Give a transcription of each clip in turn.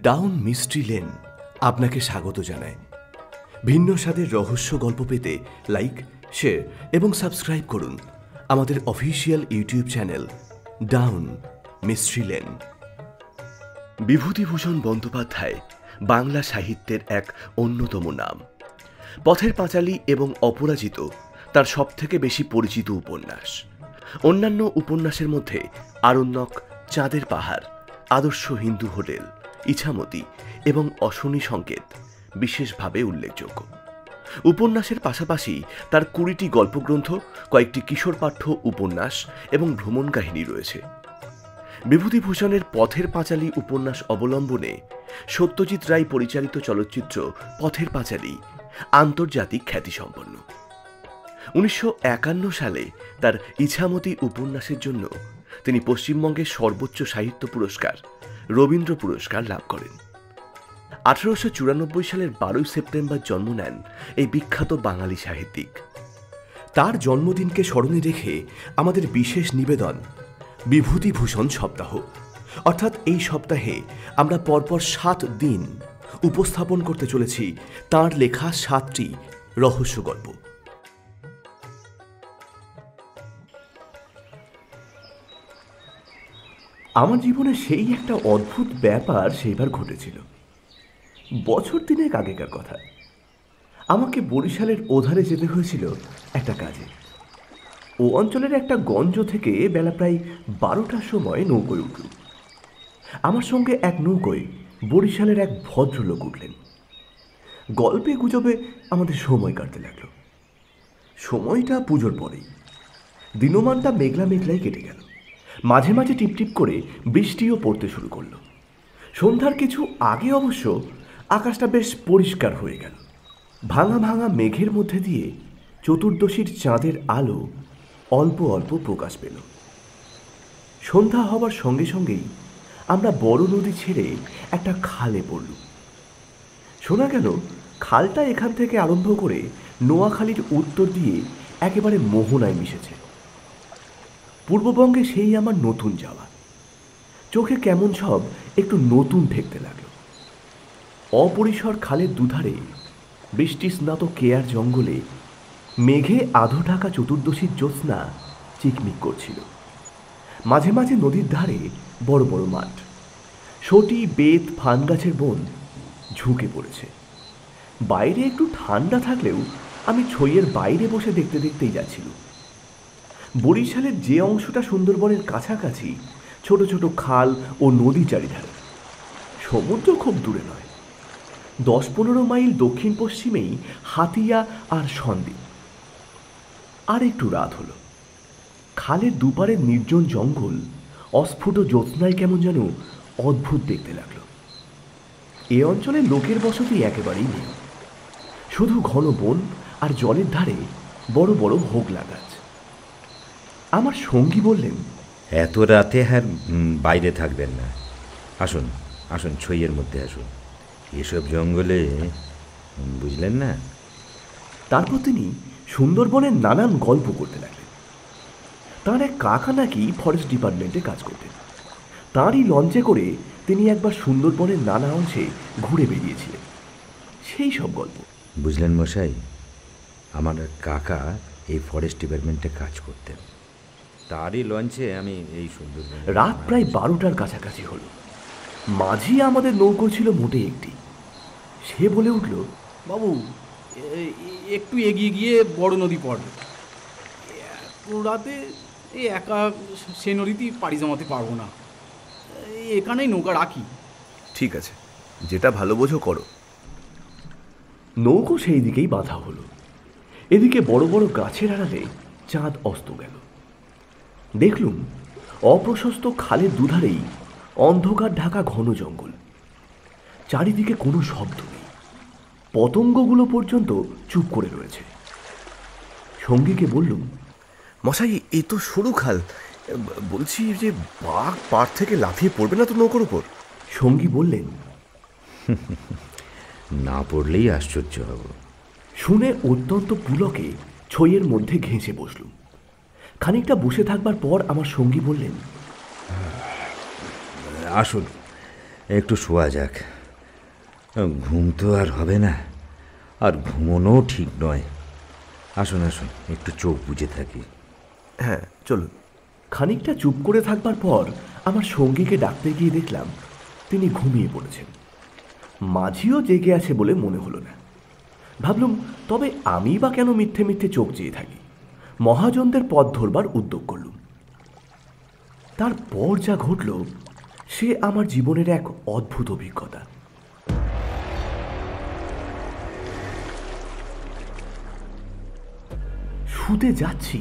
Down mystery lane আপনাকে স্বাগত জানায়। ভিন্ন স্বাদের রহস্য গল্প পেতে লাইক, শেয়ার এবং সাবস্ক্রাইব করুন আমাদের official YouTube channel down mystery lane. Bibhutibhushan Bandyopadhyay Bangla সাহিত্যের এক অন্যতম নাম। পথের পাঁচালী এবং অপরাজিত তার সবথেকে বেশি পরিচিত উপন্যাস। অন্যান্য উপন্যাসের মধ্যে আরণ্যক, চাঁদের পাহাড়, আদর্শ হিন্দু হোটেল, ইছামতি এবং অশনি সংকেত বিশেষভাবে উল্লেখযোগ্য। উপন্যাসের পাশাপাশি তার 20টি গল্পগ্রন্থ, কয়েকটি কিশোর পাঠ্য উপন্যাস এবং ভ্রমণ কাহিনী রয়েছে। বিভূতিভূষণের পথের পাঁচালী উপন্যাস অবলম্বনে সত্যজিৎ রায় পরিচালিত চলচ্চিত্র পথের পাঁচালী আন্তর্জাতিক খ্যাতিসম্পন্ন। 1951 সালে তার ইছামতি উপন্যাসের জন্য তিনি পশ্চিমবঙ্গের সর্বোচ্চ সাহিত্য পুরস্কার রবীন্দ্র পুরস্কার লাভ করেন। 1894 সালের 12 সেপ্টেম্বর জন্ম নেন এই বিখ্যাত বাঙালি সাহিত্যিক। তার জন্মদিনকে স্মরণে রেখে আমাদের বিশেষ নিবেদন বিভূতিভূষণ সপ্তাহ, অর্থাৎ এই সপ্তাহে আমরা পরপর 7 দিন উপস্থাপন করতে চলেছি তাঁর লেখা 7টি রহস্য গল্প। আমার জীবনে সেই একটা অদ্ভুত ব্যাপার সেইবার ঘটেছিল। বছর 3 আগেকার কথা। আমাকে বরিশালের ওধারে যেতে হয়েছিল একটা কাজে। ও অঞ্চলের একটা গঞ্জ থেকে বেলা প্রায় 12টার সময় নৌকোয় উঠল। আমার সঙ্গে এক নৌকোয় বরিশালের এক ভদ্রলোক উঠলেন। গল্পে গুজবে আমাদের সময় কাটতে লাগলো। সময়টা পুজোর পরেই। দিনমানটা মেঘলা মেঘলাই কেটে গেল। মাঝে মাঝে টিপটিপ করে বৃষ্টিও পড়তে শুরু করলো। সন্ধ্যার কিছু আগে অবশ্য আকাশটা বেশ পরিষ্কার হয়ে গেল। ভাঙা ভাঙা মেঘের মধ্যে দিয়ে চতুর্দশীর চাঁদের আলো অল্প অল্প প্রকাশ পেল। সন্ধ্যা হবার সঙ্গে সঙ্গেই আমরা বড় নদী ছেড়ে একটা খালে পড়ল। শোনা গেল খালটা এখান থেকে আরম্ভ করে নোয়াখালীর উত্তর দিয়ে একেবারে মোহনায় মিশেছে। পূর্ববঙ্গে সেই আমার নতুন যাওয়া। চোখে কেমন সব একটু নতুন ঠেকতে লাগলো। অপরিসর খালের দুধারে বৃষ্টি স্নাত কেয়ার জঙ্গলে মেঘে আধো ঢাকা চতুর্দশীর জ্যোৎস্না চিকমিক করছিল। মাঝে মাঝে নদীর ধারে বড় বড় মাঠ, সটি, বেত, ফান গাছের বন ঝুঁকে পড়েছে। বাইরে একটু ঠান্ডা থাকলেও আমি ছইয়ের বাইরে বসে দেখতে দেখতেই যাচ্ছিল। বরিশালের যে অংশটা সুন্দরবনের কাছাকাছি, ছোট ছোট খাল ও নদী চারিধারে। সমুদ্র খুব দূরে নয়। 10-15 মাইল দক্ষিণ পশ্চিমেই হাতিয়া আর সন্দ্বীপ। আর একটু রাত হলো। খালের দুপারের নির্জন জঙ্গল অস্ফুট জ্যোৎস্নায় কেমন যেন অদ্ভুত দেখতে লাগলো। এ অঞ্চলে লোকের বসতি একেবারেই নেই। শুধু ঘন বন আর জলের ধারে বড় বড় হোগলা গাছ। আমার সঙ্গী বললেন, এত রাতে আর বাইরে থাকবেন না, আসুন আসুন, ছইয়ের মধ্যে আসুন। এসব জঙ্গলে, বুঝলেন না। তারপর তিনি সুন্দরবনের নানান গল্প করতে লাগলেন। তাঁর এক কাকা নাকি ফরেস্ট ডিপার্টমেন্টে কাজ করতেন। তাঁরই লঞ্চে করে তিনি একবার সুন্দরবনের নানা অংশে ঘুরে বেরিয়েছিলেন। সেই সব গল্প। বুঝলেন মশাই, আমার কাকা এই ফরেস্ট ডিপার্টমেন্টে কাজ করতেন। তারই লঞ্চে আমি এই সুন্দরবন। রাত প্রায় 12টার কাছাকাছি হলো। মাঝি আমাদের নৌকো ছিল মোটে একটি। সে বলে উঠল, বাবু, একটু এগিয়ে গিয়ে বড় নদী পড়বে। রাতে একা সে নদীতেই পাড়ি জমাতে পারবো না। এখানেই নৌকা রাখি। ঠিক আছে, যেটা ভালো বোঝো করো। নৌকো সেই দিকেই বাঁধা হলো। এদিকে বড় বড় গাছের আড়ালে চাঁদ অস্ত গেল। দেখলুম অপ্রশস্ত খালের দুধারেই অন্ধকার ঢাকা ঘন জঙ্গল। চারিদিকে কোনো শব্দ নেই। পতঙ্গগুলো পর্যন্ত চুপ করে রয়েছে। সঙ্গীকে বললুম, মশাই, এ তো সরু খাল, বলছি যে বাঘ পাড় থেকে লাফিয়ে পড়বে না তো নৌকোর উপর? সঙ্গী বললেন, না পড়লেই আশ্চর্য হব। শুনে অত্যন্ত পুলকে ছইয়ের মধ্যে ঘেঁষে বসলুম। খানিকটা বসে থাকবার পর আমার সঙ্গী বললেন, আসুন, একটু শোয়া যাক। ঘুম তো আর হবে না, আর ঘুমোনো ঠিক নয়। আসুন আসুন, একটু চোখ বুজে থাকি। হ্যাঁ চলুন। খানিকটা চুপ করে থাকবার পর আমার সঙ্গীকে ডাকতে গিয়ে দেখলাম তিনি ঘুমিয়ে পড়েছেন। মাঝিও জেগে আছে বলে মনে হলো না। ভাবলুম তবে আমি বা কেন মিথ্যে মিথ্যে চোখ চেয়ে থাকি। মহাজনদের পথ ধরবার উদ্যোগ করলুম। তারপর যা ঘটল সে আমার জীবনের এক অদ্ভুত অভিজ্ঞতা। শুতে যাচ্ছি,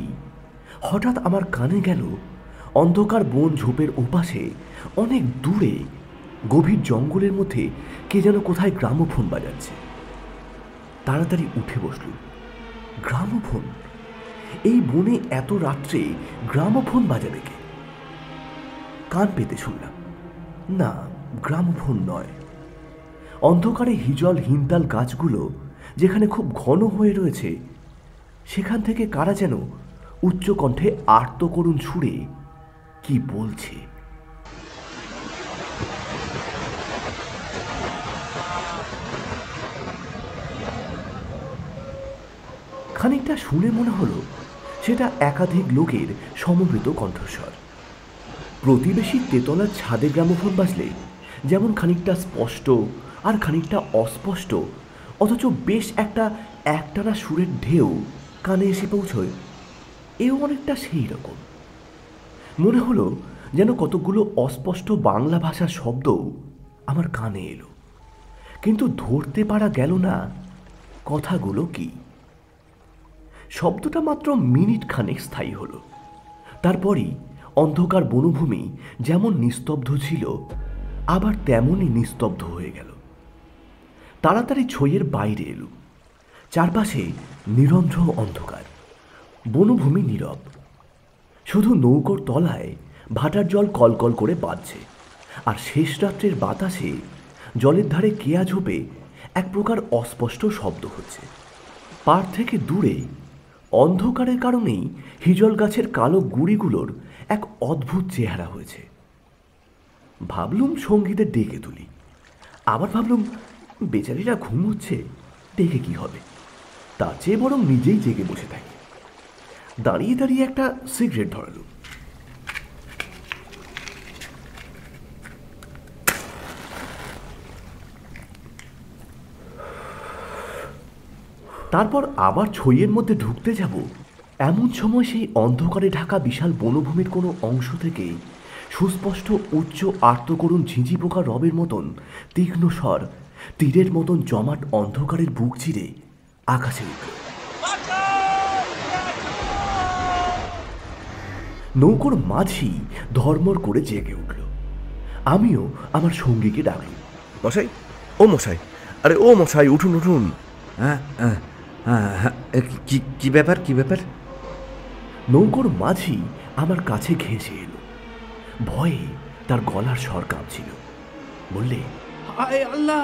হঠাৎ আমার কানে গেল অন্ধকার বন ঝোপের ওপাশে অনেক দূরে গভীর জঙ্গলের মধ্যে কে যেন কোথায় গ্রামোফোন বাজাচ্ছে। তাড়াতাড়ি উঠে বসল। গ্রামোফোন? এই বনে এত রাত্রে গ্রামোফোন বাজাবে কে? কান পেতে শুনলাম, না, গ্রামোফোন নয়। অন্ধকারে হিজল হিমতাল গাছগুলো যেখানে খুব ঘন হয়ে রয়েছে সেখান থেকে কারা যেন উচ্চ কণ্ঠে আর্ত করুণ সুরে কি বলছে। খানিকটা শুনে মনে হলো সেটা একাধিক লোকের সমবেত কণ্ঠস্বর। প্রতিবেশী তেতলার ছাদে গ্রামোফোন বাজলে যেমন খানিকটা স্পষ্ট আর খানিকটা অস্পষ্ট, অথচ বেশ একটা একটানা সুরের ঢেউ কানে এসে পৌঁছয়, এও অনেকটা সেই রকম। মনে হলো যেন কতকগুলো অস্পষ্ট বাংলা ভাষার শব্দ আমার কানে এলো, কিন্তু ধরতে পারা গেল না কথাগুলো কি। শব্দটা মাত্র মিনিট খানেক স্থায়ী হলো। তারপরই অন্ধকার বনভূমি যেমন নিস্তব্ধ ছিল আবার তেমনই নিস্তব্ধ হয়ে গেল। তাড়াতাড়ি ছইয়ের বাইরে এলুম। চারপাশে নিরন্ধ্র অন্ধকার, বনভূমি নীরব। শুধু নৌকোর তলায় ভাটার জল কলকল করে বাজছে, আর শেষ রাত্রের বাতাসে জলের ধারে কেয়া ঝোপে এক প্রকার অস্পষ্ট শব্দ হচ্ছে। পাড় থেকে দূরে অন্ধকারের কারণেই হিজল গাছের কালো গুঁড়িগুলোর এক অদ্ভুত চেহারা হয়েছে। ভাবলুম সঙ্গীদের ডেকে তুলি, আবার ভাবলুম বেচারিরা ঘুমোচ্ছে, ডেকে কি হবে, তার চেয়ে বরং নিজেই জেগে বসে থাকি। দাঁড়িয়ে দাঁড়িয়ে একটা সিগারেট ধরালুম। তারপর আবার ছইয়ের মধ্যে ঢুকতে যাব, এমন সময় সেই অন্ধকারে ঢাকা বিশাল বনভূমির কোনো অংশ থেকে সুস্পষ্ট উচ্চ আর্তকরুণ ঝিঁঝি পোকা রবের মতন তীক্ষ্ণ স্বর তীরের মতন জমাট অন্ধকারের বুক চিরে আকাশে উঠল। নৌকোর মাঝি ধর্মর করে জেগে উঠল। আমিও আমার সঙ্গীকে ডাকলুম, মশাই, ও মশাই, আরে ও মশাই, উঠুন উঠুন। হ্যাঁ, কি ব্যাপার, কি ব্যাপার? নৌকোর মাঝি আমার কাছে ঘেঁষে এলো। ভয়ে তার গলার স্বর কাঁপছিল। বললে, হায় আল্লাহ,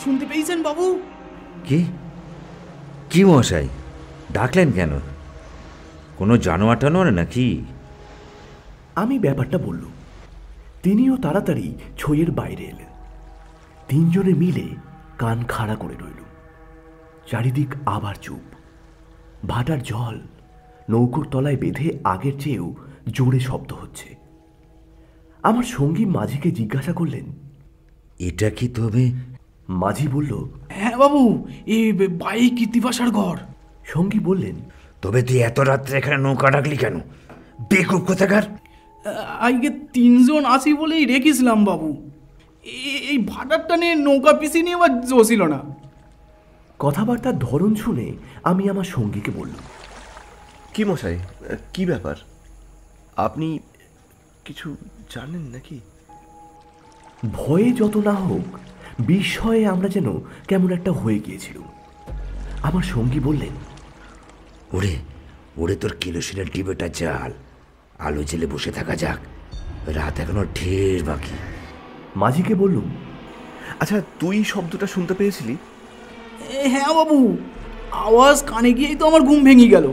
শুনতে পেয়েছেন বাবু? কি কি মশাই, ডাকলেন কেন? কোনো জানোয়ার টানোয়ার নাকি? আমি ব্যাপারটা বললুম। তিনিও তাড়াতাড়ি ছইয়ের বাইরে এলেন। তিনজনে মিলে কান খাড়া করে রইল। চারিদিক আবার চুপ। ভাটার জল নৌকোর তলায় বেঁধে আগের চেয়েও জোরে শব্দ হচ্ছে। আমার সঙ্গী মাঝিকে জিজ্ঞাসা করলেন, এটা কি তবে? মাঝি বলল, হ্যাঁ বাবু, এই বাই কীর্তিবাসার ঘর। সঙ্গী বললেন, তবে তুই এত রাত্রে এখানে নৌকা ডাকলি কেন? বেকুব কোথাকার! আজকে 3 জন আসি বলেই রেখেছিলাম বাবু। এই ভাটারটা নিয়ে নৌকা পিছিয়ে নিয়ে আবার জোছিল না। কথাবার্তার ধরন শুনে আমি আমার সঙ্গীকে বললাম, কি মশাই, কি ব্যাপার? আপনি কিছু জানেন নাকি? ভয়ে যত না হোক বিস্ময়ে আমরা যেন কেমন একটা হয়ে গিয়েছিল। আমার সঙ্গী বললেন, ওরে ওরে, তোর কেরোসিনের ডিবেটা জাল, আলো জেলে বসে থাকা যাক, রাত এখনো ঢের বাকি। মাঝিকে বললুম, আচ্ছা, তুই শব্দটা শুনতে পেয়েছিলি? হ্যাঁ বাবু, আওয়াজ কানে গিয়েই তো আমার ঘুম ভেঙে গেল।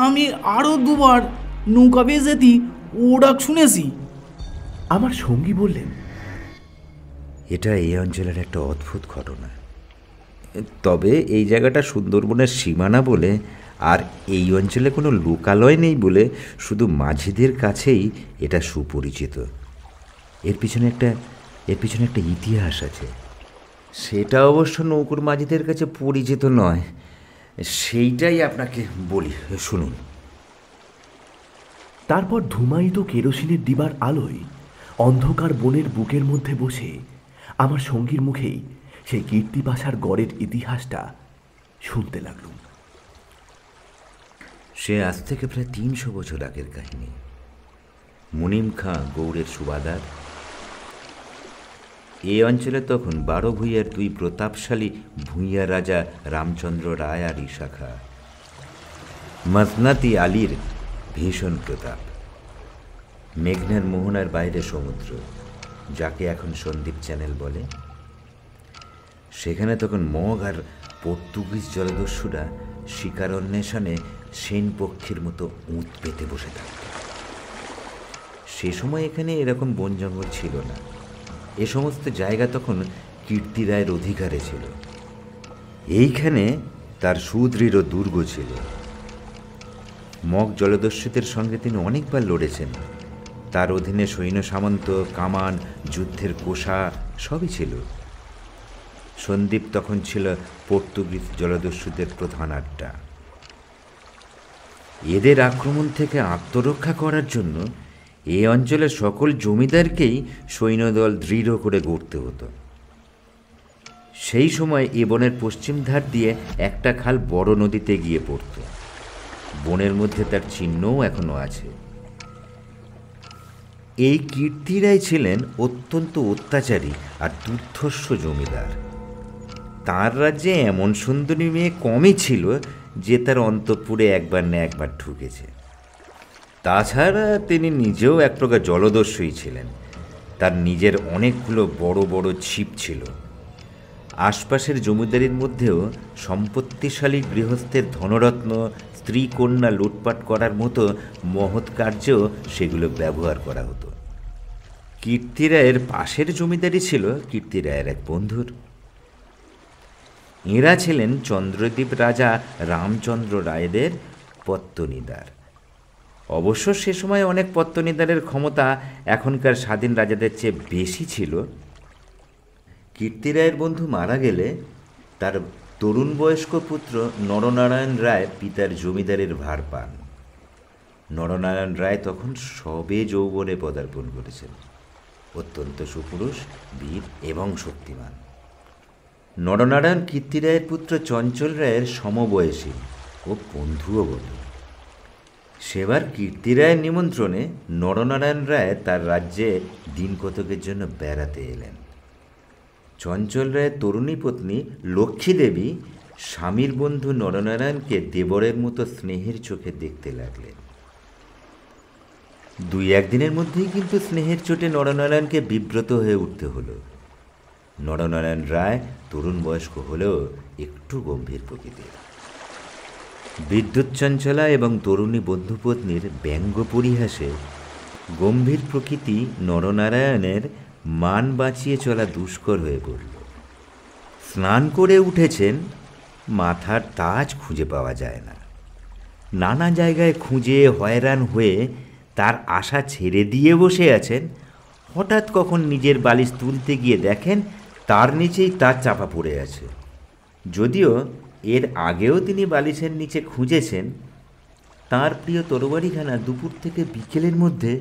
আমি আরও 2বার নৌকা বেয়ে যেতি ও ডাক শুনেছি। আমার সঙ্গী বললেন, এটা এই অঞ্চলের একটা অদ্ভুত ঘটনা। তবে এই জায়গাটা সুন্দরবনের সীমানা বলে আর এই অঞ্চলে কোনো লোকালয় নেই বলে শুধু মাঝিদের কাছেই এটা সুপরিচিত। এর পিছনে একটা ইতিহাস আছে। সেটা অবশ্য নৌকর মাঝিদের কাছে পরিচিত নয়, সেইটাই আপনাকে বলি, শুনুন। তারপর ধূমায়িত কেরোসিনের ডিবার আলোয় অন্ধকার বনের বুকের মধ্যে বসে আমার সঙ্গীর মুখেই সেই কীর্তিপাশার গড়ের ইতিহাসটা শুনতে লাগলুম। সে আজ থেকে প্রায় ৩০০ বছর আগের কাহিনী। মুনিম খাঁ গৌড়ের সুবাদার। এই অঞ্চলে তখন ১২ ভূঁইয়ার ২ প্রতাপশালী ভূঁইয়া রাজা রামচন্দ্র রায় আর ঈশা খাঁ। মজনাতি আলীর ভীষণ প্রতাপ। মেঘনার মোহনার বাইরে সমুদ্র, যাকে এখন সন্দ্বীপ চ্যানেল বলে। সেখানে তখন মগ আর পর্তুগিজ জলদস্যুরা শিকার অন্বেষণে সেন পক্ষীর মতো উঁত পেতে বসে থাকত। সে সময় এখানে এরকম বন জঙ্গল ছিল না। এ সমস্ত জায়গা তখন কীর্তি রায়ের অধিকারে ছিল। এইখানে তার সুদৃঢ় দুর্গ ছিল। মগ জলদস্যুদের সঙ্গে তিনি অনেকবার লড়েছেন। তার অধীনে সৈন্য সামন্ত, কামান, যুদ্ধের কোষা সবই ছিল। সন্দ্বীপ তখন ছিল পর্তুগিজ জলদস্যুদের প্রধান আড্ডা। এদের আক্রমণ থেকে আত্মরক্ষা করার জন্য এই অঞ্চলের সকল জমিদারকেই সৈন্যদল দৃঢ় করে গড়তে হতো। সেই সময় এ বনের পশ্চিম ধার দিয়ে একটা খাল বড় নদীতে গিয়ে পড়ত। বনের মধ্যে তার চিহ্নও এখনো আছে। এই কীর্তি রায় ছিলেন অত্যন্ত অত্যাচারী আর দুর্ধর্ষ জমিদার। তার রাজ্যে এমন সুন্দরী মেয়ে কমই ছিল যে তার অন্তঃপুরে একবার না একবার ঢুকেছে। তাছাড়া তিনি নিজেও এক প্রকার জলদস্যুই ছিলেন। তার নিজের অনেকগুলো বড় বড় ছিপ ছিল। আশপাশের জমিদারির মধ্যেও সম্পত্তিশালী গৃহস্থের ধনরত্ন, স্ত্রী কন্যা লুটপাট করার মতো মহৎ কার্যেও সেগুলো ব্যবহার করা হতো। কীর্তি রায়ের পাশের জমিদারি ছিল কীর্তি রায়ের এক বন্ধুর। এঁরা ছিলেন চন্দ্রদ্বীপ রাজা রামচন্দ্র রায়দের পত্তনিদার। অবশ্য সে সময় অনেক পত্তনিদারের ক্ষমতা এখনকার স্বাধীন রাজাদের চেয়ে বেশি ছিল। কীর্তি রায়ের বন্ধু মারা গেলে তার তরুণ বয়স্ক পুত্র নরনারায়ণ রায় পিতার জমিদারের ভার পান। নরনারায়ণ রায় তখন সবে যৌবনে পদার্পণ করেছেন। অত্যন্ত সুপুরুষ, বীর এবং শক্তিমান। নরনারায়ণ কীর্তি রায়ের পুত্র চঞ্চল রায়ের সমবয়সী ও বন্ধুও বটে। সেবার কীর্তি রায়ের নিমন্ত্রণে নরনারায়ণ রায় তার রাজ্যে দিন কতকের জন্য বেড়াতে এলেন। চঞ্চল রায়ের তরুণী পত্নী লক্ষ্মী দেবী স্বামীর বন্ধু নরনারায়ণকে দেবরের মতো স্নেহের চোখে দেখতে লাগলেন। ২-১ দিনের মধ্যেই কিন্তু স্নেহের চোটে নরনারায়ণকে বিব্রত হয়ে উঠতে হলো। নরনারায়ণ রায় তরুণ বয়স্ক হলেও একটু গম্ভীর প্রকৃতির। বিদ্যুৎ চঞ্চলা এবং তরুণী বন্ধুপত্নীর ব্যঙ্গ পরিহাসে গম্ভীর প্রকৃতি নরনারায়ণের মান বাঁচিয়ে চলা দুষ্কর হয়ে পড়ল। স্নান করে উঠেছেন, মাথার তাজ খুঁজে পাওয়া যায় না। নানা জায়গায় খুঁজে হয়রান হয়ে তার আশা ছেড়ে দিয়ে বসে আছেন। হঠাৎ কখন নিজের বালিশ তুলতে গিয়ে দেখেন তার নিচেই তার চাপা পড়ে আছে। যদিও এর আগেও তিনি বালিশের নিচে খুঁজেছেন। তার প্রিয় তরবারিখানা দুপুর থেকে বিকেলের মধ্যে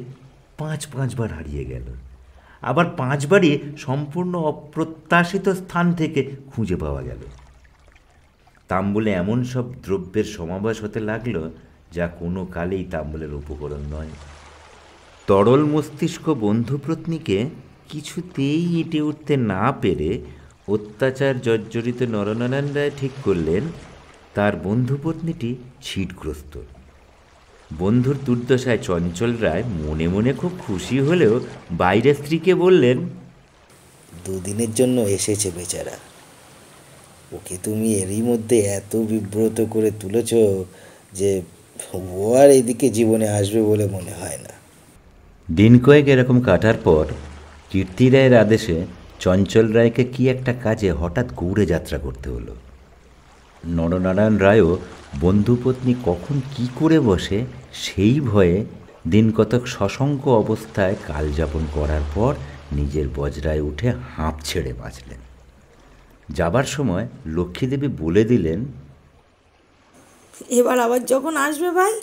৫বার হারিয়ে গেল। আবার ৫বারই সম্পূর্ণ অপ্রত্যাশিত স্থান থেকে খুঁজে পাওয়া গেল। তাম্বুলে এমন সব দ্রব্যের সমাবেশ হতে লাগলো যা কোনো কালেই তাম্বুলের উপকরণ নয়। তরল মস্তিষ্ক বন্ধুপত্নীকে কিছুতেই এঁটে উঠতে না পেরে অত্যাচার জর্জরিত নরনারায়ণ রায় ঠিক করলেন তার বন্ধুপত্নীটি ছিটগ্রস্ত। বন্ধুর দুর্দশায় চঞ্চল রায় মনে মনে খুব খুশি হলেও বাইরের স্ত্রীকে বললেন, 2 দিনের জন্য এসেছে বেচারা, ওকে তুমি এরই মধ্যে এত বিব্রত করে তুলেছ যে ও আর এদিকে জীবনে আসবে বলে মনে হয় না। দিন কয়েক এরকম কাটার পর কীর্তি রায়ের আদেশে চঞ্চল রায়কে কি একটা কাজে হঠাৎ গৌড়ে যাত্রা করতে হলো। নরনারায়ণ রায়ও বন্ধুপত্নী কখন কি করে বসে সেই ভয়ে দিন কতক সশঙ্ক অবস্থায় কালযাপন করার পর নিজের বজরায় উঠে হাঁপ ছেড়ে বাঁচলেন। যাবার সময় লক্ষ্মীদেবী বলে দিলেন, এবার আবার যখন আসবে ভাই,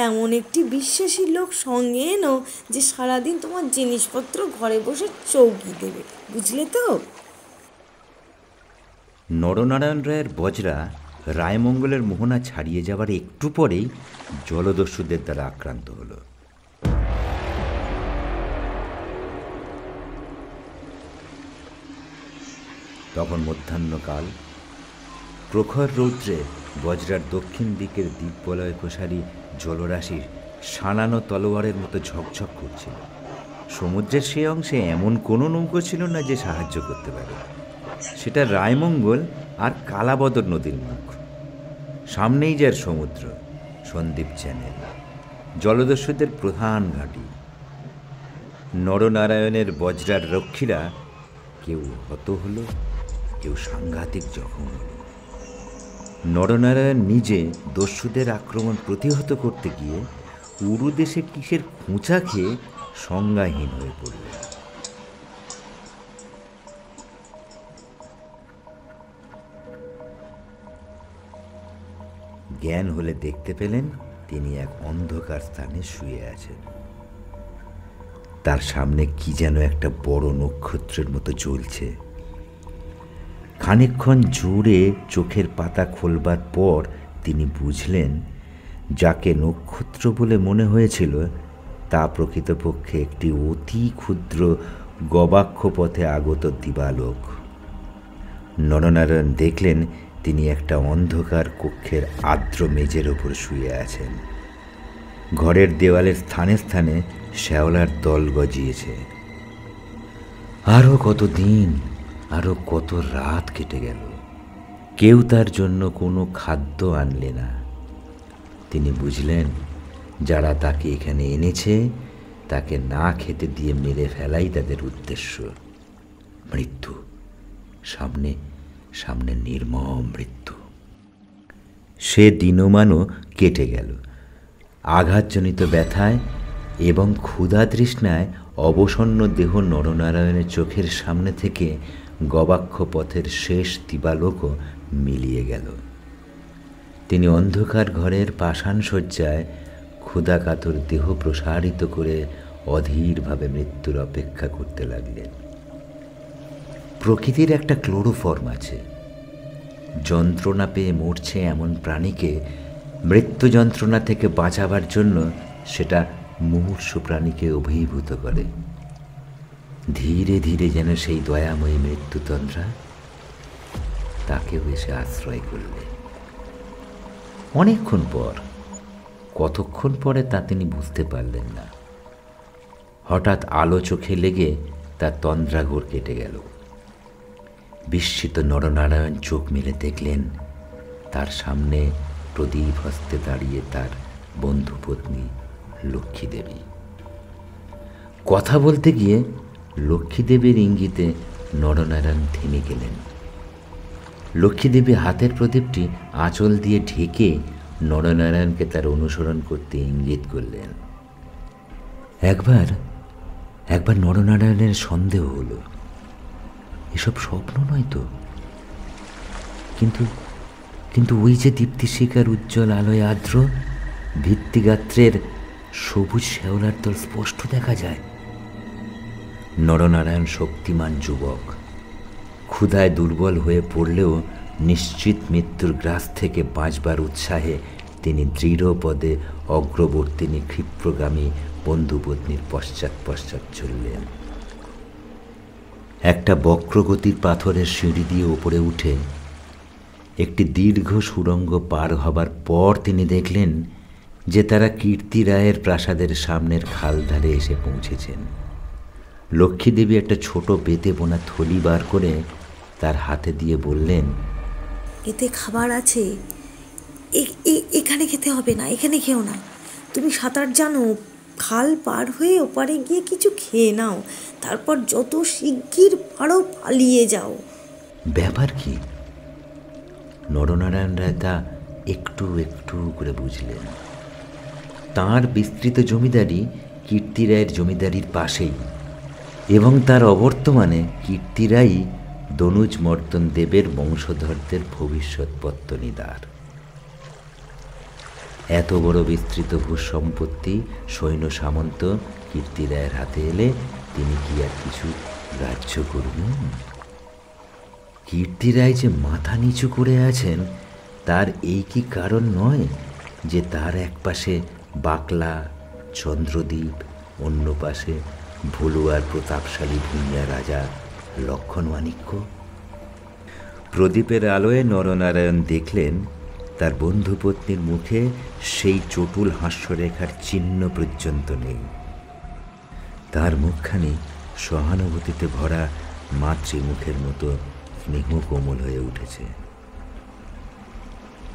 এমন একটি বিশ্বাসী লোক সঙ্গে এনো যে সারাদিন তোমার জিনিসপত্র ঘরে বসে চৌকি দেবে, বুঝলে তো? নরনারায়ণ রায়ের বজরা রায়মঙ্গলের মোহনা ছাড়িয়ে যাবার একটু পরেই জলদস্যুদের দ্বারা আক্রান্ত হল। তখন মধ্যাহ্নকাল, প্রখর রৌদ্রে বজরার দক্ষিণ দিকের দ্বীপবলয় প্রসারী জলরাশি সানানো তলোয়ারের মতো ঝকঝক করছিল। সমুদ্রের সে অংশে এমন কোনো নৌকো ছিল না যে সাহায্য করতে পারে। সেটা রায়মঙ্গল আর কালাবদর নদীর মুখ। সামনেই যার সমুদ্র, সন্দ্বীপ চ্যানেল, জলদস্যুদের প্রধান ঘাঁটি। নরনারায়ণের বজরার রক্ষীরা কেউ হত হলো, কেউ সাংঘাতিক জখম হল। নরনারায়ণ নিজে দস্যুদের আক্রমণ প্রতিহত করতে গিয়ে উরুদেশে কিসের খোঁচা খেয়ে সংজ্ঞাহীন হয়ে পড়লেন। জ্ঞান হলে দেখতে পেলেন তিনি এক অন্ধকার স্থানে শুয়ে আছেন। তার সামনে কি যেন একটা বড় নক্ষত্রের মতো জ্বলছে। খানিকক্ষণ জুড়ে চোখের পাতা খোলবার পর তিনি বুঝলেন, যাকে নক্ষত্র বলে মনে হয়েছিল তা প্রকৃতপক্ষে একটি অতি ক্ষুদ্র গবাক্ষ পথে আগত দিবালোক। নরনারায়ণ দেখলেন তিনি একটা অন্ধকার কক্ষের আর্দ্র মেজের ওপর শুয়ে আছেন। ঘরের দেওয়ালের স্থানে স্থানে শ্যাওলার দল গজিয়েছে। আরও কত দিন, আরও কত রাত কেটে গেল, কেউ তার জন্য কোনো খাদ্য আনলে না। তিনি বুঝলেন যারা তাকে এখানে এনেছে তাকে না খেতে দিয়ে মেরে ফেলাই তাদের উদ্দেশ্য। মৃত্যু সামনে, সামনে নির্মম মৃত্যু। সে দিনমানও কেটে গেল। আঘাতজনিত ব্যথায় এবং ক্ষুধা তৃষ্ণায় অবসন্ন দেহ নরনারায়ণের চোখের সামনে থেকে গবাক্ষ পথের শেষ দিবালোকও মিলিয়ে গেল। তিনি অন্ধকার ঘরের পাষাণ শয্যায় ক্ষুধাকাতর দেহ প্রসারিত করে অধীরভাবে মৃত্যুর অপেক্ষা করতে লাগলেন। প্রকৃতির একটা ক্লোরোফর্ম আছে। যন্ত্রণা পেয়ে মরছে এমন প্রাণীকে মৃত্যু যন্ত্রণা থেকে বাঁচাবার জন্য সেটা মুমূর্ষু প্রাণীকে অভিভূত করে। ধীরে ধীরে যেন সেই দয়াময়ী মৃত্যুতন্দ্রা তাকেও এসে আশ্রয় করলে। অনেকক্ষণ পর, কতক্ষণ পরে তা তিনি বুঝতে পারলেন না, হঠাৎ আলো চোখে লেগে তার তন্দ্রাঘোর কেটে গেল। বিস্মিত নরনারায়ণ চোখ মেলে দেখলেন তার সামনে প্রদীপ হস্তে দাঁড়িয়ে তার বন্ধুপত্নী লক্ষ্মীদেবী। কথা বলতে গিয়ে লক্ষ্মীদেবীর ইঙ্গিতে নরনারায়ণ থেমে গেলেন। লক্ষ্মীদেবী হাতের প্রদীপটি আঁচল দিয়ে ঢেকে নরনারায়ণকে তার অনুসরণ করতে ইঙ্গিত করলেন। একবার নরনারায়ণের সন্দেহ হলো, এসব স্বপ্ন নয় তো। কিন্তু ওই যে দীপ্তিশিখার উজ্জ্বল আলোয় আর্দ্র ভিত্তিগাত্রের সবুজ শ্যাওলার দল স্পষ্ট দেখা যায়। নরনারায়ণ শক্তিমান যুবক, ক্ষুধায় দুর্বল হয়ে পড়লেও নিশ্চিত মৃত্যুর গ্রাস থেকে বাঁচবার উৎসাহে তিনি দৃঢ় পদে অগ্রবর্তিনী ক্ষিপ্রগামী বন্ধুপত্নীর পশ্চাৎ পশ্চাৎ চললেন। একটা বক্রগতির পাথরের সিঁড়ি দিয়ে ওপরে উঠে একটি দীর্ঘ সুড়ঙ্গ পার হবার পর তিনি দেখলেন যে তারা কীর্তি রায়ের প্রাসাদের সামনের খালধারে এসে পৌঁছেছেন। লক্ষ্মীদেবী একটা ছোট বেতে বোনা থলি বার করে তার হাতে দিয়ে বললেন, এতে খাবার আছে, এখানে খেতে হবে না, এখানে খেও না। তুমি সাঁতার জানো, খাল পার হয়ে ওপারে গিয়ে কিছু খেয়ে নাও, তারপর যত শিগগির পারো পালিয়ে যাও। ব্যাপার কি? নরনারায়ণ রায় তা একটু একটু করে বুঝলেন। তাঁর বিস্তৃত জমিদারি কীর্তি রায়ের জমিদারির পাশেই, এবং তার অবর্তমানে কীর্তি রায়ই দনুজ মর্তন দেবের বংশধরদের ভবিষ্যৎ পত্তনিদার। এত বড় বিস্তৃত ভূসম্পত্তি সৈন্য সামন্ত কীর্তি রায়ের হাতে এলে তিনি কি আর কিছু গ্রাহ্য করবেন? কীর্তি রায় যে মাথা নিচু করে আছেন, তার এই কি কারণ নয় যে তার এক পাশে বাকলা চন্দ্রদ্বীপ, অন্য পাশে ভুলুয়ার প্রতাপশালী ভূঁইয়া রাজা লক্ষণমাণিক্য? প্রদীপের আলোয় নরনারায়ণ দেখলেন তার বন্ধুপত্নীর মুখে সেই চটুল হাস্যরেখার চিহ্ন পর্যন্ত নেই। তার মুখখানি সহানুভূতিতে ভরা মাতৃমুখের মতো স্নেহ কোমল হয়ে উঠেছে।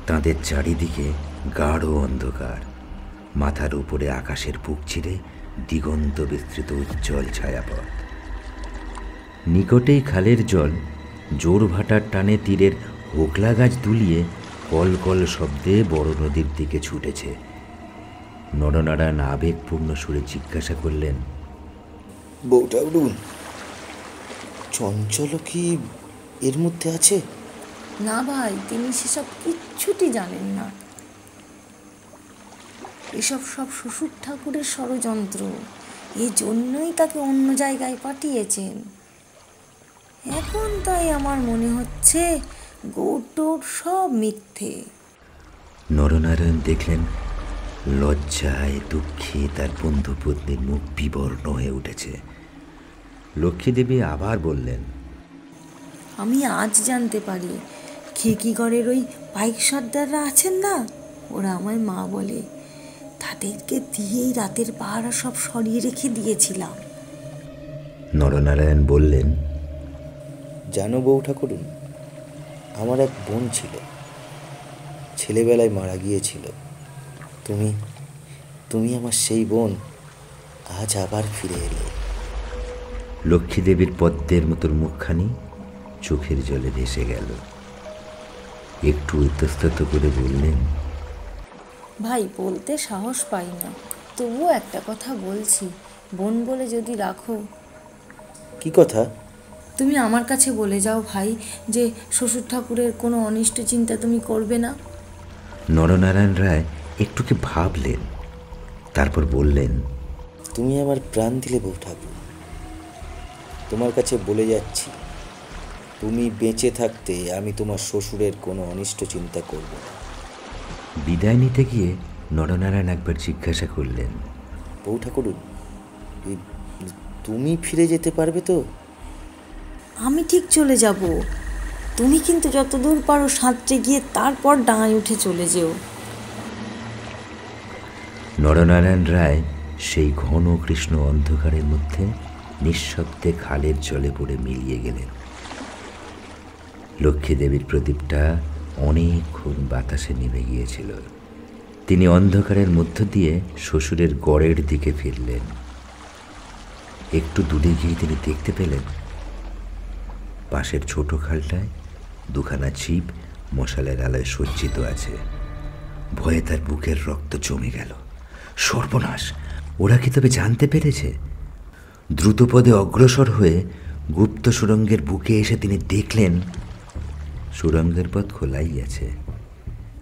তাদের চারিদিকে গাঢ় অন্ধকার, মাথার উপরে আকাশের বুক চিরে দিগন্ত বিস্তৃত উজ্জ্বল ছায়াপথ। নিকটেই খালের জল জোর ভাটার টানে তীরের হোকলা গাছ দুলিয়ে কলকল শব্দে বড় নদীর দিকে ছুটেছে। নরনারায়ণ আবেগপূর্ণ সুরে জিজ্ঞাসা করলেন, বউটা উঠুন, চঞ্চল কি এর মধ্যে আছে? না ভাই, তিনি সেসব কিচ্ছুটি জানেন না। এসব সব শ্বশুর ঠাকুরের ষড়যন্ত্র, এই জন্যই তাকে অন্য জায়গায় পাঠিয়েছেন। এখন তাই আমার মনে হচ্ছে গৌটোর সব মিথ্যে। নরনারায়ণ দেখলেন লজ্জায় দুঃখে তার বন্ধুপত্নীর মুখ বিবর্ণ হয়ে উঠেছে। লক্ষ্মীদেবী আবার বললেন, আমি আজ জানতে পারি, খেকিগড়ের ওই পাইক সর্দাররা আছেন না, ওরা আমার মা বলে, তাদেরকে দিয়েই রাতের পাহারা সব সরিয়ে রেখে দিয়েছিলাম। নরনারায়ণ বললেন, জানো বউ ঠাকুরুন, আমার এক বোন ছিল, ছেলেবেলায় মারা গিয়েছিল। তুমি তুমি আমার সেই বোন আজ আবার ফিরে এলে। লক্ষ্মীদেবীর পদ্মের মতো মুখখানি চোখের জলে ভেসে গেল। একটু ইতস্তত করে বললেন, ভাই, বলতে সাহস পাই না, তবুও একটা কথা বলছি, বোন বলে যদি রাখো। কি কথা? তুমি আমার কাছে বলে যাও ভাই যে শ্বশুর ঠাকুরের কোনো অনিষ্ট চিন্তা তুমি করবে না। নরনারায়ণ রায় একটুকে ভাবলেন, তারপর বললেন, তুমি আমার প্রাণ দিলে বউ ঠাকুর, তোমার কাছে বলে যাচ্ছি, তুমি বেঁচে থাকতে আমি তোমার শ্বশুরের কোনো অনিষ্ট চিন্তা করব না। বিদায় নিতে গিয়ে নরনারায়ণ একবার জিজ্ঞাসা করলেন, বউ ঠাকুরুন, তুমি ফিরে যেতে পারবে তো? আমি ঠিক চলে যাব, তুমি কিন্তু যতদূর পারো সাঁতরে গিয়ে তারপর ডাঙায় উঠে চলে যেও। নরনারায়ণ রায় সেই ঘন কৃষ্ণ অন্ধকারের মধ্যে নিঃশব্দে খালের জলে পড়ে মিলিয়ে গেলেন। লক্ষ্মীদেবীর প্রদীপটা অনেকক্ষণ বাতাসে নেমে গিয়েছিল। তিনি অন্ধকারের মধ্য দিয়ে শ্বশুরের গড়ের দিকে ফিরলেন। একটু দূরে গিয়ে তিনি দেখতে পেলেন পাশের ছোট খালটায় দুখানা ছিপ মশালের আলোয় সজ্জিত আছে। ভয়ে তার বুকের রক্ত জমে গেল। সর্বনাশ! ওরা কি তবে জানতে পেরেছে? দ্রুতপদে অগ্রসর হয়ে গুপ্ত সুড়ঙ্গের বুকে এসে তিনি দেখলেন সুড়ঙ্গের পথ খোলাই আছে।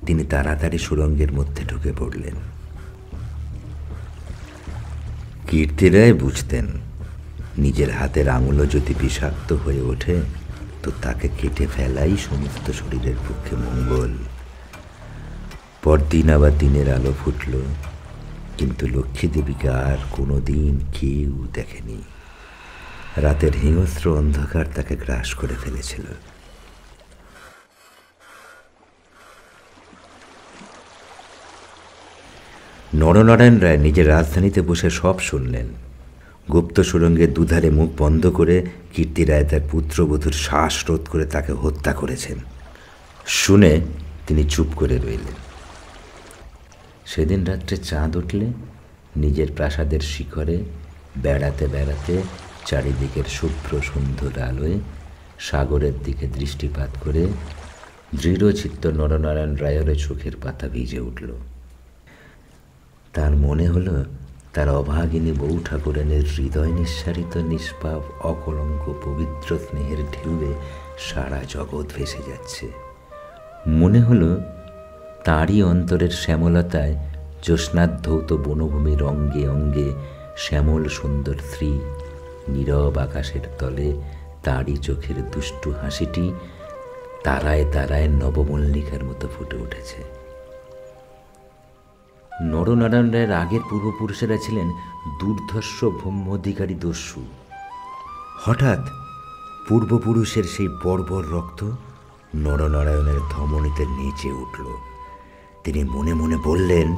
তিনি তাড়াতাড়ি সুড়ঙ্গের মধ্যে ঢুকে পড়লেন। কীর্তি রায় বুঝতেন নিজের হাতের আঙুলও যদি বিষাক্ত হয়ে ওঠে তো তাকে কেটে ফেলাই সমস্ত শরীরের পক্ষে মঙ্গল। পরদিন আবার দিনের আলো ফুটল, কিন্তু লক্ষ্মীদেবীকে আর কোনো দিন কেউ দেখেনি। রাতের হিংস্র অন্ধকার তাকে গ্রাস করে ফেলেছিল। নরনারায়ণ রায় নিজের রাজধানীতে বসে সব শুনলেন। গুপ্ত সুড়ঙ্গের দুধারে মুখ বন্ধ করে কীর্তি রায় তার পুত্রবধূর শ্বাস রোধ করে তাকে হত্যা করেছেন শুনে তিনি চুপ করে রইলেন। সেদিন রাত্রে চাঁদ উঠলে নিজের প্রাসাদের শিখরে বেড়াতে বেড়াতে চারিদিকের শুভ্র সুন্দর আলোয় সাগরের দিকে দৃষ্টিপাত করে দৃঢ়চিত্ত নরনারায়ণ রায়ের চোখের পাতা ভিজে উঠল। তার মনে হলো তার অভাগিনী বউ ঠাকুরানীর হৃদয় নিঃসারিত নিষ্পাপ অকলঙ্ক পবিত্র স্নেহের ঢেউয়ে সারা জগৎ ভেসে যাচ্ছে। মনে হলো তাঁরই অন্তরের শ্যামলতায় জ্যোৎস্নাধৌত বনভূমির অঙ্গে অঙ্গে শ্যামল সুন্দর স্ত্রী, নীরব আকাশের তলে তাঁরই চোখের দুষ্টু হাসিটি তারায় তারায় নবমল্লিকার মতো ফুটে উঠেছে। নরনারায়ণ রায়ের আগের পূর্বপুরুষেরা ছিলেন দুর্ধর্ষ ব্রহ্মাধিকারী দস্যু। হঠাৎ পূর্বপুরুষের সেই বর্বর রক্ত নরনারায়ণের ধমনীতে নেচে উঠল। তিনি মনে মনে বললেন,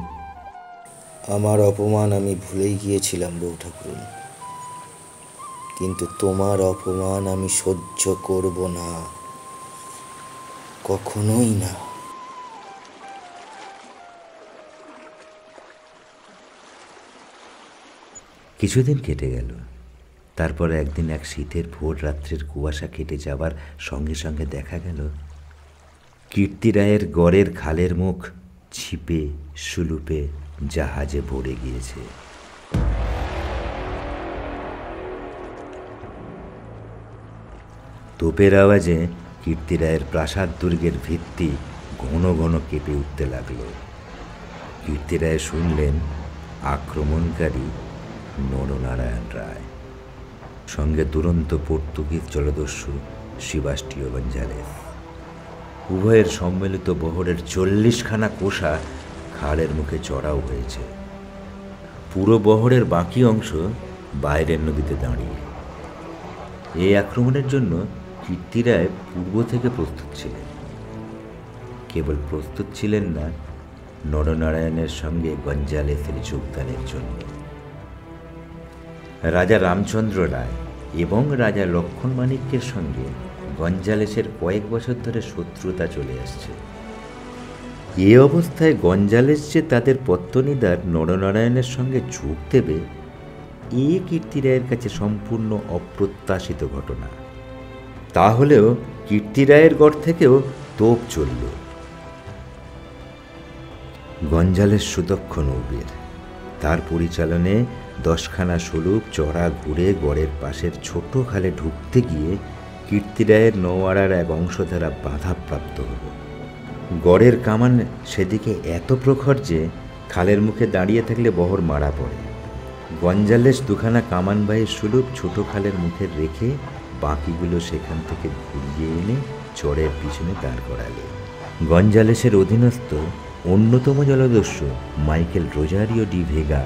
আমার অপমান আমি ভুলেই গিয়েছিলাম বউ ঠাকুরুন, কিন্তু তোমার অপমান আমি সহ্য করব না, কখনোই না। কিছুদিন কেটে গেল। তারপরে একদিন এক শীতের ভোর রাত্রের কুয়াশা কেটে যাবার সঙ্গে সঙ্গে দেখা গেল কীর্তি রায়ের গড়ের খালের মুখ ছিপে সুলুপে জাহাজে ভরে গিয়েছে। তোপের আওয়াজে কীর্তি রায়ের প্রাসাদ দুর্গের ভিত্তি ঘন ঘন কেঁপে উঠতে লাগল। কীর্তি রায় শুনলেন আক্রমণকারী নরনারায়ণ রায়, সঙ্গে দুরন্ত পর্তুগিজ জলদস্যু সেবাস্টিও গঞ্জালেস। উভয়ের সম্মিলিত বহরের 40খানা কোষা খালের মুখে চড়াও হয়েছে। পুরো বহরের বাকি অংশ বাইরের নদীতে দাঁড়িয়ে। এই আক্রমণের জন্য কীর্তি রায় পূর্ব থেকে প্রস্তুত ছিলেন। কেবল প্রস্তুত ছিলেন না নরনারায়ণের সঙ্গে গঞ্জালেসের যোগদানের জন্য। রাজা রামচন্দ্র রায় এবং রাজা লক্ষ্মণ মাণিক্যের সঙ্গে গঞ্জালেসের কয়েক বছর ধরে শত্রুতা চলে আসছে। এ অবস্থায় গঞ্জালেস যে তাদের পত্তনিদার নরনারায়ণের সঙ্গে যোগ দেবে, এ কীর্তি রায়ের কাছে সম্পূর্ণ অপ্রত্যাশিত ঘটনা। তাহলেও কীর্তি রায়ের গড় থেকেও তোপ চলল। গঞ্জালেস সুদক্ষ নৌবীর। তার পরিচালনে 10খানা সলুপ চড়া ঘুরে গড়ের পাশের ছোট খালে ঢুকতে গিয়ে কীর্তি রায়ের নৌয়ারার এক অংশধারা বাধাপ্রাপ্ত হল। গড়ের কামান সেদিকে এত প্রখর যে খালের মুখে দাঁড়িয়ে থাকলে বহর মারা পড়ে। গঞ্জালেস 2খানা কামানবাহী সুলুপ ছোট খালের মুখে রেখে বাকিগুলো সেখান থেকে ঘুরিয়ে এনে চরের পিছনে দাঁড় করালে। গঞ্জালেসের অধীনস্থ অন্যতম জলদস্যু মাইকেল রোজারিও ডি ভেগা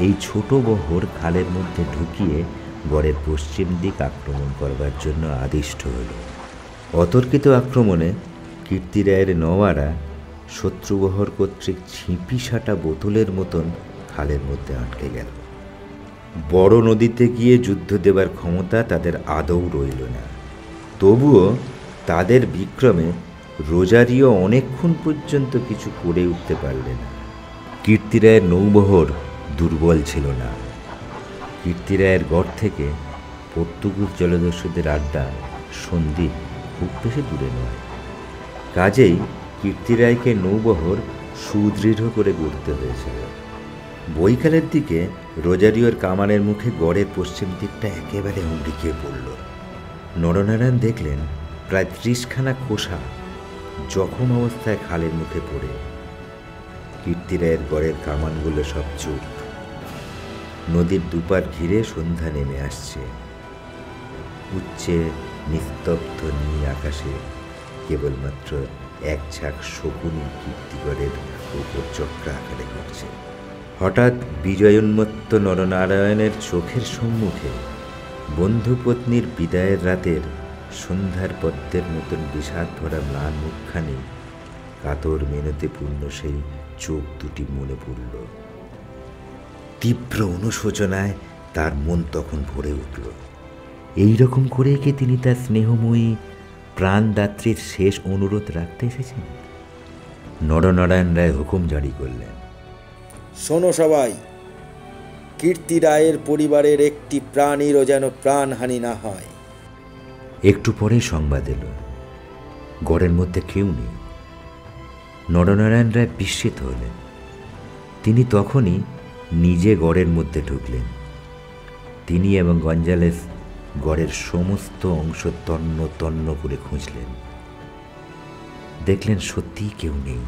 এই ছোট বহর খালের মধ্যে ঢুকিয়ে গড়ের পশ্চিম দিক আক্রমণ করবার জন্য আদিষ্ট হল। অতর্কিত আক্রমণে কীর্তি রায়ের নওয়ারা শত্রুবহর কর্তৃক ছিপি সাটা বোতলের মতন খালের মধ্যে আটকে গেল। বড় নদীতে গিয়ে যুদ্ধ দেবার ক্ষমতা তাদের আদৌ রইল না। তবুও তাদের বিক্রমে রোজারিও অনেকক্ষণ পর্যন্ত কিছু করে উঠতে পারলে না। কীর্তি রায়ের নৌবহর দুর্বল ছিল না। কীর্তি রায়ের গড় থেকে পর্তুগিজ জলদস্যুদের আড্ডা সন্ধি খুব বেশি দূরে নয়। কাজেই কীর্তি রায়কে নৌবহর সুদৃঢ় করে গড়তে হয়েছিল। বৈকালের দিকে রোজারিওর কামানের মুখে গড়ের পশ্চিম দিকটা একেবারে হুমড়িয়ে পড়ল। নরনারায়ণ দেখলেন প্রায় 30খানা কোষা জখম অবস্থায় খালের মুখে পড়ে। কীর্তি রায়ের গড়ের কামানগুলো সব চুপ। নদীর দুপার ঘিরে সন্ধ্যা নেমে আসছে। উচ্চে নিস্তব্ধ নীল আকাশে কেবলমাত্র এক ঝাঁক শকুনি কীর্তিগড়ের উপর চক্র আকারে ঘটছে। হঠাৎ বিজয়োন্মত্ত নরনারায়ণের চোখের সম্মুখে বন্ধুপত্নীর বিদায়ের রাতের সন্ধ্যার পদ্মের মতন বিষাদ ভরা ম্লান মুখখানি, কাতর মেনতে পূর্ণ সেই চোখ দুটি মনে পড়ল। তীব্র অনুশোচনায় তার মন তখন ভরে উঠল। এইরকম করে কি তিনি তার স্নেহময়ী প্রাণদাত্রীর শেষ অনুরোধ রাখতে এসেছেন? নরনারায়ণ রায় হুকুম জারি করলেন, শোনো সবাই, কীর্তি রায়ের পরিবারের একটি প্রাণীরও যেন প্রাণহানি না হয়। একটু পরে সংবাদ এলো, গড়ের মধ্যে কেউ নেই। নরনারায়ণ রায় বিস্মিত হলেন। তিনি তখনই নিজে গড়ের মধ্যে ঢুকলেন। তিনি এবং গঞ্জালেস গড়ের সমস্ত অংশ তন্ন তন্ন করে খুঁজলেন। দেখলেন সত্যিই কেউ নেই।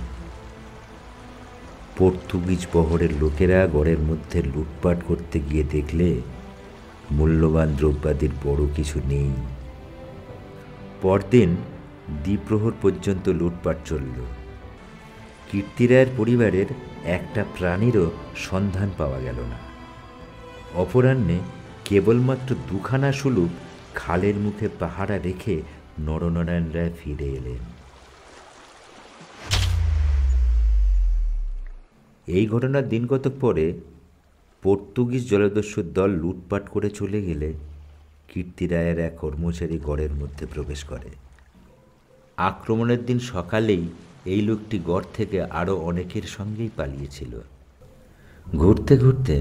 পর্তুগিজ বহরের লোকেরা গড়ের মধ্যে লুটপাট করতে গিয়ে দেখলে মূল্যবান দ্রব্যাদির বড় কিছু নেই। পরদিন দ্বিপ্রহর পর্যন্ত লুটপাট চলল। কীর্তিরায়ের পরিবারের একটা প্রাণীরও সন্ধান পাওয়া গেল না। অপরাহ্নে কেবলমাত্র দুখানা সুলুক খালের মুখে পাহারা রেখে নরনারায়ণ রায় ফিরে এলেন। এই ঘটনার দিন কতক পরে পর্তুগিজ জলদস্যুর দল লুটপাট করে চলে গেলে কীর্তিরায়ের এক কর্মচারী গড়ের মধ্যে প্রবেশ করে। আক্রমণের দিন সকালেই এই লোকটি গড় থেকে আরও অনেকের সঙ্গেই পালিয়েছিল। ঘুরতে ঘুরতে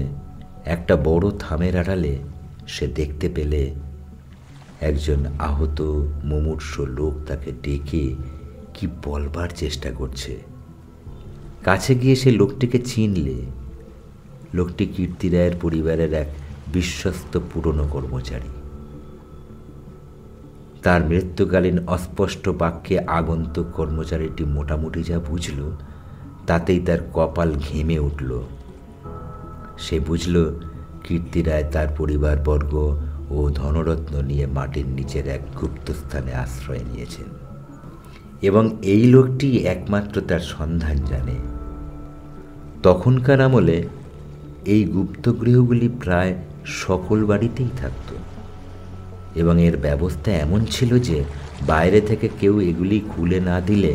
একটা বড় থামের আড়ালে সে দেখতে পেলে একজন আহত মুমূর্ষ লোক তাকে ডেকে কি বলবার চেষ্টা করছে। কাছে গিয়ে সে লোকটিকে চিনলে লোকটি কীর্তিরায়ের পরিবারের এক বিশ্বস্ত পুরনো কর্মচারী। তার মৃত্যুকালীন অস্পষ্ট বাক্যে আগন্তুক কর্মচারীটি মোটামুটি যা বুঝল তাতেই তার কপাল ঘেমে উঠল। সে বুঝল কীর্তিরায় তার পরিবারবর্গ ও ধনরত্ন নিয়ে মাটির নিচের এক গুপ্তস্থানে আশ্রয় নিয়েছেন এবং এই লোকটি একমাত্র তার সন্ধান জানে। তখনকার আমলে এই গুপ্তগৃহগুলি প্রায় সকল বাড়িতেই থাকত এবং এর ব্যবস্থা এমন ছিল যে বাইরে থেকে কেউ এগুলি খুলে না দিলে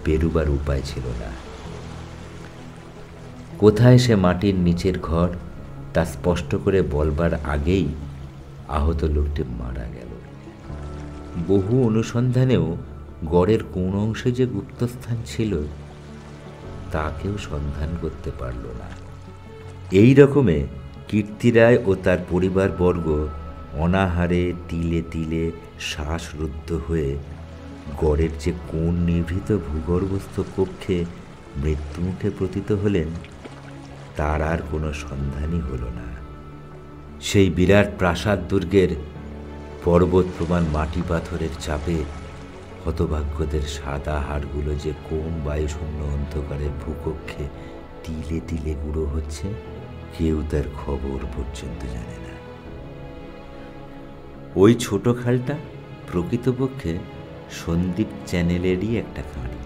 বেরুবার উপায় ছিল না। কোথায় সে মাটির নিচের ঘর তা স্পষ্ট করে বলবার আগেই আহত লোকটি মারা গেল। বহু অনুসন্ধানেও গড়ের কোন অংশে যে গুপ্তস্থান ছিল তা কেউ সন্ধান করতে পারল না। এই রকমে কীর্তিরায় ও তার পরিবারবর্গ অনাহারে তিলে তিলে শ্বাসরুদ্ধ হয়ে গড়ের যে কোন নিভৃত ভূগর্ভস্থ কক্ষে মৃত্যুমুখে পতিত হলেন তার আর কোনো সন্ধানই হল না। সেই বিরাট প্রাসাদ দুর্গের পর্বত প্রমাণ মাটি পাথরের চাপে হতভাগ্যদের সাদা হাড়গুলো যে কোন বায়ুশূন্য অন্ধকারের ভূকক্ষে তিলে তিলে গুঁড়ো হচ্ছে কেউ তার খবর পর্যন্ত জানে না। ওই ছোট খালটা প্রকৃতপক্ষে সন্দীপ চ্যানেলেরই একটা খাঁড়ি।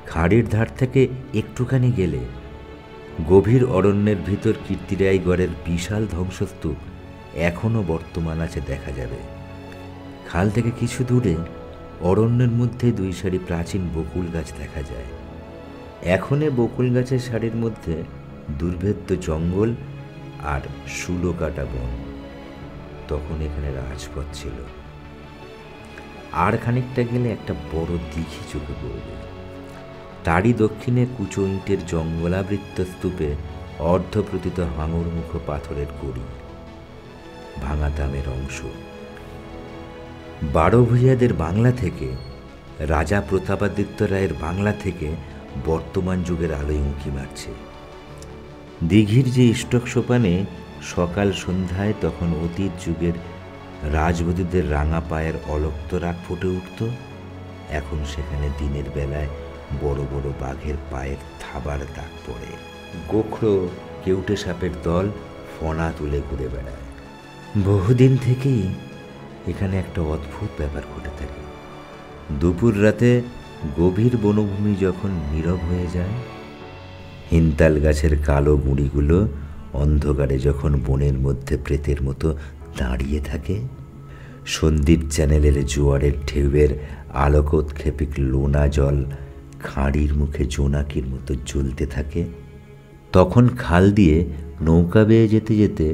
খাঁড়ির ধার থেকে একটুখানি গেলে গভীর অরণ্যের ভিতর কীর্তিরায়গড়ের বিশাল ধ্বংসস্তূপ এখনও বর্তমান আছে দেখা যাবে। খাল থেকে কিছু দূরে অরণ্যের মধ্যে দুই সারি প্রাচীন বকুল গাছ দেখা যায়। এখনে বকুল গাছের সারির মধ্যে দুর্ভেদ্য জঙ্গল আর শুলো কাটা বন। তখন এখানে রাজপথ ছিল। আর খানিকটা গেলে একটা বড় দিঘি চোখে পড়বে। তারই দক্ষিণে কুচো ইটের জঙ্গলাবৃত্ত স্তূপে অর্ধপ্রতিত হাঙরমুখো পাথরের কড়ি, ভাঙা দামের অংশ। 12 ভূঁইয়াদের বাংলা থেকে, রাজা প্রতাপাদিত্য রায়ের বাংলা থেকে বর্তমান যুগের আলোয় উঁকি মারছে। দিঘির যে স্টক সোপানে সকাল সন্ধ্যায় তখন অতীত যুগের রাজবধূদের রাঙা পায়ের অলক্ত রাগ ফুটে উঠত, এখন সেখানে দিনের বেলায় বড় বড় বাঘের পায়ের থাবার দাগ পড়ে। গোখরো কেউটে সাপের দল ফনা তুলে ঘুরে বেড়ায়। বহুদিন থেকেই এখানে একটা অদ্ভুত ব্যাপার ঘটে থাকে। দুপুর রাতে গভীর বনভূমি যখন নীরব হয়ে যায়, হিনতাল গাছের কালো গুঁড়িগুলো অন্ধকারে যখন বনের মধ্যে প্রেতের মতো দাঁড়িয়ে থাকে, সন্দীপ চ্যানেলের জোয়ারের ঢেউয়ের আলোকোৎক্ষেপিক লোনা জল খাঁড়ির মুখে জোনাকির মতো জ্বলতে থাকে, তখন খাল দিয়ে নৌকা বেয়ে যেতে যেতে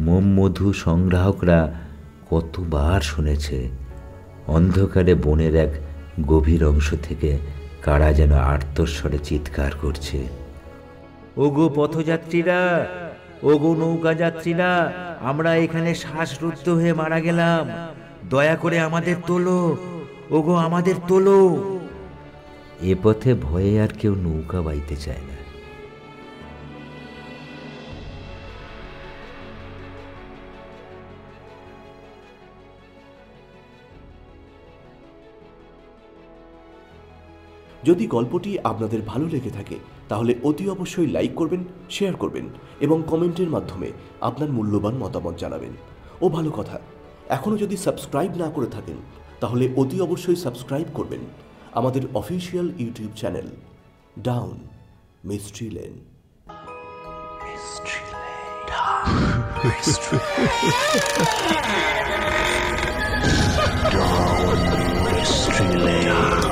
মোমমধু সংগ্রাহকরা কতবার শুনেছে অন্ধকারে বনের এক গভীর অংশ থেকে কারা যেন আর্তস্বরে চিৎকার করছে, ওগো পথযাত্রীরা, ওগো নৌকা যাত্রীরা, আমরা এখানে শ্বাসরুদ্ধ হয়ে মারা গেলাম, দয়া করে আমাদের তোলো, ওগো আমাদের তোলো। এ পথে ভয়ে আর কেউ নৌকা বাইতে চায় না। যদি গল্পটি আপনাদের ভালো লেগে থাকে তাহলে অতি অবশ্যই লাইক করবেন, শেয়ার করবেন এবং কমেন্টের মাধ্যমে আপনার মূল্যবান মতামত জানাবেন। ও ভালো কথা, এখনও যদি সাবস্ক্রাইব না করে থাকেন তাহলে অতি অবশ্যই সাবস্ক্রাইব করবেন আমাদের official YouTube channel down mystery lane. Mystery Lane.